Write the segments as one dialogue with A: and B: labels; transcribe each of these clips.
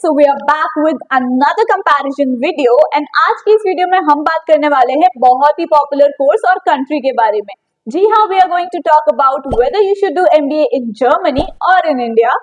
A: So we are back with another comparison video and आज की इस वीडियो में हम बात करने वाले हैं बहुत ही पॉपुलर कोर्स और कंट्री के बारे में। जी हाँ, we are going to talk about whether you should do MBA in Germany or in India।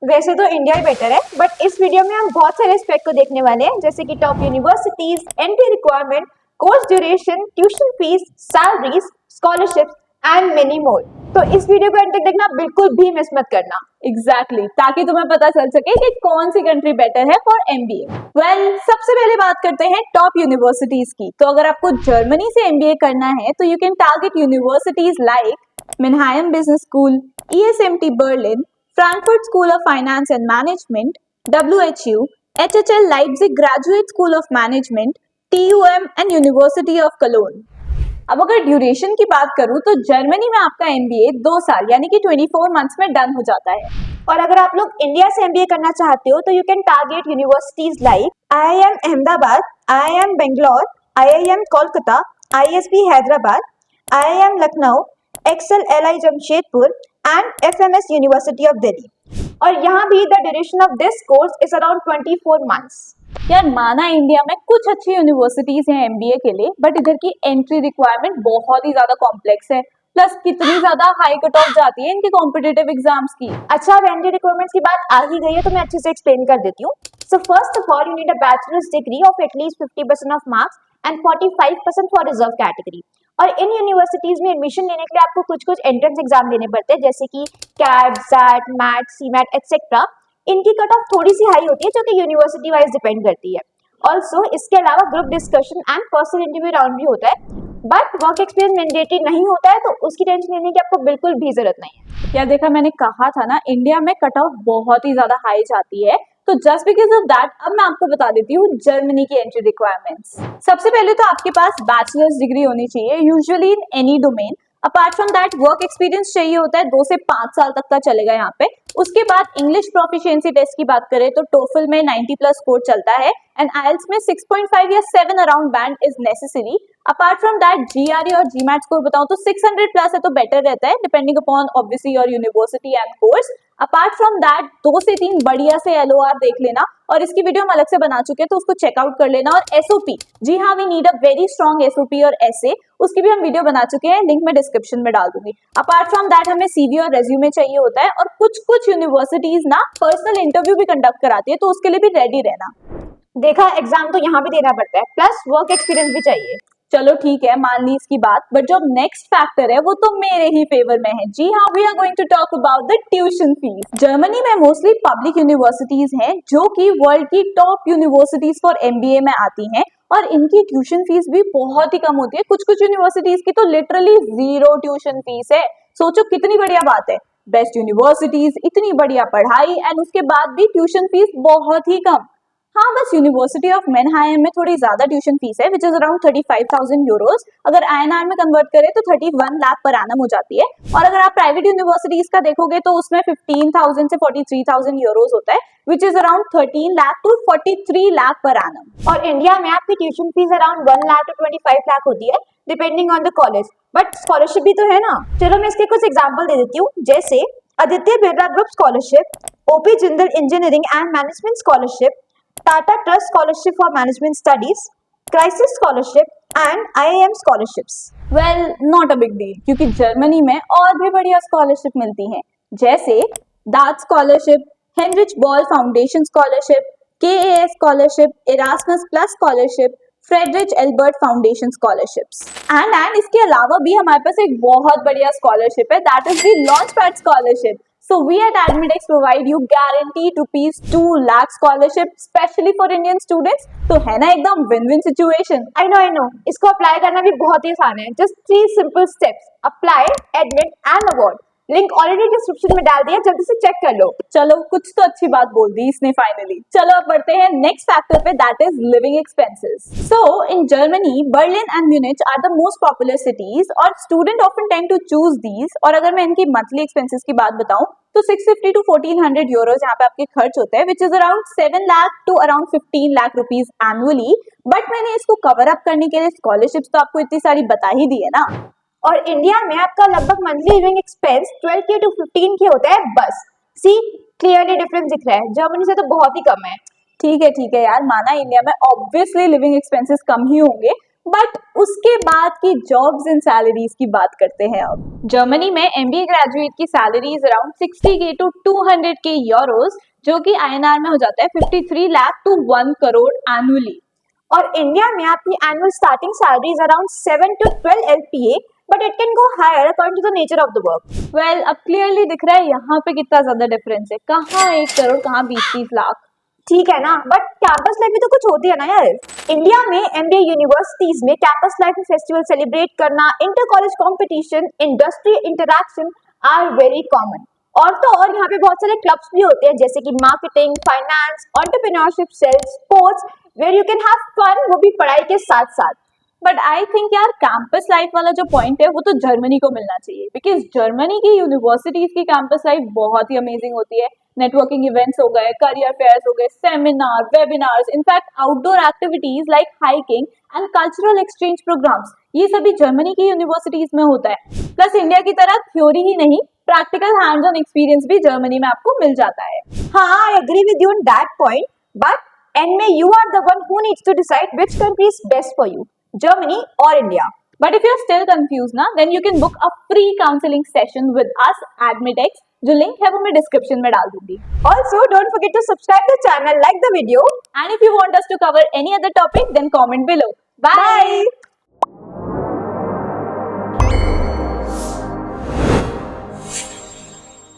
B: वैसे तो इंडिया ही बेटर है, बट इस वीडियो में हम बहुत सारे एस्पेक्ट को देखने वाले हैं, जैसे कि top universities, entry requirement, course duration, tuition fees, salaries, scholarships and many more. तो इस वीडियो को एंड तक देखना, बिल्कुल भी मिस मत करना।
A: एग्जैक्टली ताकि तुम्हें पता चल सके कि कौन सी कंट्री बेटर है फॉर MBA। वेल, सबसे पहले बात करते हैं टॉप यूनिवर्सिटीज की। तो अगर आपको जर्मनी से MBA करना है तो you can target universities like Mannheim business school, ESMT Berlin, Frankfurt School of Finance and Management, WHU, HHL Leipzig Graduate School of Management, TUM and University of Cologne। अब अगर ड्यूरेशन की बात करूं तो जर्मनी में आपका MBA 2 साल यानी कि 24 मंथ्स में डन हो जाता है।
B: और अगर आप लोग इंडिया से MBA करना चाहते हो तो you can target universities like IIM Ahmedabad, IIM Bangalore, IIM Kolkata, ISB Hyderabad, IIM Lucknow, XLLI Jamshedpur and FMS university of Delhi. और यहाँ भी the duration of this course is around 24 months.
A: यार माना इंडिया में कुछ अच्छी यूनिवर्सिटीज हैं MBA के लिए, बट इधर की एंट्री रिक्वायरमेंट बहुत ही ज्यादा कॉम्प्लेक्स है, प्लस कितनी ज्यादा हाई कट ऑफ जाती है इनके कॉम्पिटिटिव एग्जाम्स की।
B: अच्छा, अब एंट्री रिक्वायरमेंट्स की बात आ ही गई है तो मैं अच्छे से एक्सप्लेन कर देती हूँ। So first of all you need a bachelors degree of at least 50% of marks and 45% for reserve category. और इन यूनिवर्सिटीज में एडमिशन लेने के लिए आपको कुछ एंट्रेंस एग्जाम देने पड़ते हैं, जैसे कि CAT, SAT, MAT, CMAT etcetera. इनकी कट ऑफ थोड़ी सी हाई होती है जो कि यूनिवर्सिटी वाइज डिपेंड करती है। ऑल्सो इसके अलावा group discussion and personal interview round भी होता है, बट वर्क एक्सपीरियंस मैंडेटरी नहीं होता है, तो उसकी टेंशन लेने की आपको बिल्कुल भी जरूरत नहीं है।
A: यार देखा, मैंने कहा था ना इंडिया में कट ऑफ बहुत ही ज्यादा हाई जाती है, तो जस्ट बिकॉज ऑफ दैट अब मैं आपको बता देती हूँ जर्मनी की एंट्री रिक्वायरमेंट्स। सबसे पहले तो आपके पास बैचलर्स डिग्री होनी चाहिए usually in any domain. Apart from that work experience चाहिए होता है, 2 से 5 साल तक का चलेगा यहाँ पे। उसके बाद इंग्लिश प्रोफिशिएंसी टेस्ट की बात करें तो टोफल में 90+ स्कोर चलता है एंड आइल्स में 6.5 या 7 around band is necessary. Apart from that GRE और GMAT स्कोर बताऊं तो 600+ है तो बेटर रहता है, depending upon obviously your university and course. Apart from that 2 से 3 बढ़िया से LOR देख लेना, और इसकी वीडियो हम अलग से बना चुके हैं तो उसको चेकआउट कर लेना। और SOP, जी हाँ, we need a very strong SOP और essay, उसकी भी हम वीडियो बना चुके हैं, लिंक मैं डिस्क्रिप्शन में डाल दूंगी। अपार्ट फ्रॉम दैट हमें CV और रेज्यूमे चाहिए होता है, और कुछ यूनिवर्सिटीज ना पर्सनल इंटरव्यू भी कंडक्ट कराती है, तो उसके लिए भी रेडी रहना।
B: देखा, एग्जाम तो यहाँ भी देना पड़ता है, प्लस वर्क एक्सपीरियंस भी चाहिए।
A: चलो ठीक है, मान ली इसकी बात, बट जो नेक्स्ट फैक्टर है वो तो मेरे ही फेवर में है। जी हाँ, we are going to talk about the tuition fees. Germany में मोस्टली पब्लिक यूनिवर्सिटीज हैं जो कि वर्ल्ड की टॉप यूनिवर्सिटीज फॉर MBA में आती हैं, और इनकी ट्यूशन फीस भी बहुत ही कम होती है। कुछ यूनिवर्सिटीज की तो लिटरली 0 ट्यूशन फीस है। सोचो कितनी बढ़िया बात है, बेस्ट यूनिवर्सिटीज, इतनी बढ़िया पढ़ाई एंड उसके बाद भी ट्यूशन फीस बहुत ही कम। हाँ, बस यूनिवर्सिटी ऑफ मेनहाइम में थोड़ी ज्यादा ट्यूशन फीस है, विच इज अराउंड 35,000 यूरोज। अगर INR में कन्वर्ट करें तो 31 लाख पर एनम हो जाती है। और अगर आप प्राइवेट यूनिवर्सिटीज का देखोगे तो उसमें 15,000 से 43,000 यूरोज होता है, which is around 13 lakh to 43 lakh per annum.
B: और इंडिया में आपकी tuition fees around 1 lakh to 25 lakh होती है, depending on the college, but scholarship भी तो है ना। चलो मैं इसके कुछ एग्जाम्पल दे देती हूँ, जैसे Aditya Birla group scholarship, OP Jindal engineering and management scholarship, Tata trust scholarship for management studies, crisis scholarship and IIM scholarships.
A: Well, not a big deal, क्योंकि जर्मनी में और भी बढ़िया स्कॉलरशिप मिलती हैं, जैसे दात scholarship, Heinrich ball foundation scholarship, KAS scholarship, Erasmus plus scholarship, Friedrich Albert foundation scholarships. And इसके अलावा भी हमारे पास एक बहुत बढ़िया स्कॉलरशिप है, that is the launchpad scholarship. So we at Admitex provide you guaranteed rupees 2 lakh scholarship specially for Indian students। तो है ना एकदम विन-विन सिचुएशन।
B: I know, इसको अप्लाई करना भी बहुत ही आसान है, just 3 simple steps, apply, admit and award. Link already description में डाल दिया, जल्दी से चेक कर लो।
A: चलो, कुछ तो अच्छी बात बोल दी इसने फाइनली। चलो अब बढ़ते हैं नेक्स्ट फैक्टर पे, that is living expenses. So in Germany Berlin and Munich are the most popular cities, और student often tend to choose these. और अगर मैं इनकी मंथली एक्सपेंसेस की बात बताऊं तो 650 to 1400 यूरोज यहाँ पे आपके खर्च होते हैं, which is around 7 lakh to around 15 lakh rupees annually. But मैंने इसको कवर अप करने के लिए स्कॉलरशिप्स तो आपको इतनी सारी बता ही दी है ना।
B: और इंडिया में आपका लगभग monthly living expense 12K to 15K होता है बस। सी क्लियरली डिफरेंस दिख रहा है, जर्मनी से तो बहुत ही कम है।
A: ठीक है यार, माना इंडिया में ऑब्वियसली लिविंग एक्सपेंसेस कम ही होंगे, बट उसके बाद की जॉब्स एंड सैलरीज की बात करते हैं। अब जर्मनी में एमबीए ग्रेजुएट की salary is around 60K to 200K euros, जो कि आईएनआर में हो जाता है 53 लाख to 1 करोड़ एनुअली।
B: और इंडिया में आपकी annual starting salary is around 7 to 12 LPA, but it can go higher according to the nature of the work.
A: Well, अब क्लियरली दिख रहा है यहाँ पे कितना ज्यादा डिफरेंस है, कहाँ 1 करोड़, कहाँ 20-30 लाख।
B: ठीक है ना, बट कैंपस लाइफ भी तो कुछ होती है ना यार। इंडिया में एमबीए यूनिवर्सिटीज में कैंपस लाइफ में फेस्टिवल सेलिब्रेट करना, inter college competition, industry interaction are very common. और तो और यहाँ पे बहुत सारे क्लब्स भी होते हैं, जैसे कि marketing, finance, entrepreneurship, sales, sports, where you can have fun, वो भी पढ़ाई के साथ साथ।
A: बट आई थिंक यार, कैंपस लाइफ वाला जो पॉइंट है वो तो जर्मनी को मिलना चाहिए, बिकॉज जर्मनी की यूनिवर्सिटीज की कैंपस लाइफ बहुत ही अमेजिंग होती है। नेटवर्किंग इवेंट्स हो गए, करियर फेयर्स हो गए, seminar, webinars, in fact outdoor activities like hiking and cultural exchange programmes, ये सभी जर्मनी की यूनिवर्सिटीज में होता है। प्लस इंडिया की तरह थ्योरी ही नहीं, प्रैक्टिकल हैंड्स ऑन एक्सपीरियंस भी जर्मनी में आपको मिल जाता है।
B: हाँ, I agree with you on that point, but end में you are the one who needs to decide which country is best for you, Germany or India.
A: But if you're still confused ना, then you can book a free counseling session with us, Admitex, जो link है वो मैं description में डाल दूंगी।
B: Also, don't forget to subscribe the channel, like the video,
A: And if you want us to cover any other topic, then comment below. Bye.
B: Bye.